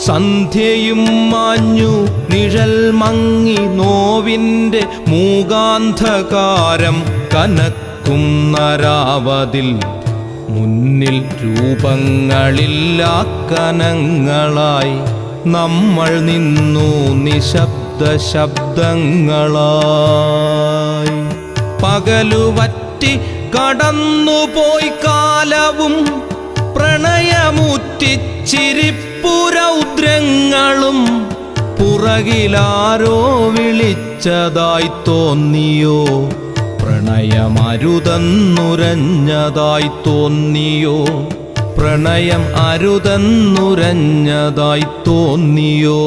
സന്ധ്യയും മാഞ്ഞു നിഴൽ മങ്ങി നോവിൻ്റെ മൂകാന്ധകാരം കനക്കും നരാവതിൽ മുന്നിൽ രൂപങ്ങളില്ലാ കനങ്ങളായി നമ്മൾ നിന്നു നിശബ്ദ ശബ്ദങ്ങളായി. പകലുവറ്റി കടന്നുപോയി കാലവും പ്രണയമുറ്റിച്ചിരിപ്പുരൗദ്രങ്ങളും പുറകിലാരോ വിളിച്ചതായി തോന്നിയോ, പ്രണയമരുതെന്നുരഞ്ഞതായി തോന്നിയോ, പ്രണയം അരുതെന്നുരഞ്ഞതായി തോന്നിയോ.